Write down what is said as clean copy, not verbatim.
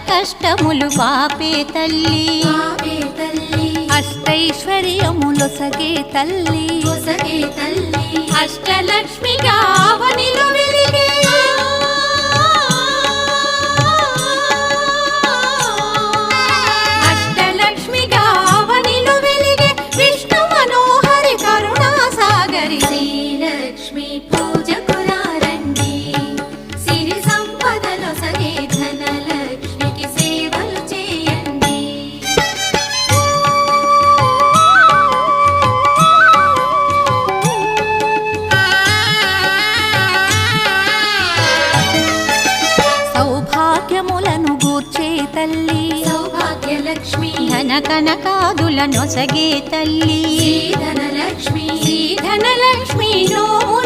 కష్టములు పాపే తల్లి అష్టైశ్వర్యములొసగే తల్లి అష్టలక్ష్మిగా అవనిలో వెలిగే అష్టలక్ష్మిగా అవనిలో వెలిగే విష్ణు మనోహరి కరుణా సాగరి శ్రీలక్ష్మి పూజకు రండి సిరి సంపదలో సగే ధనలక్ష్మికి సేవలు చేయండి సౌభాగ్యములను గూర్చే తల్లి సౌభాగ్యలక్ష్మి ధన కనకాదుల నొసగే తల్లి ధనలక్ష్మి ధనలక్ష్మి నోము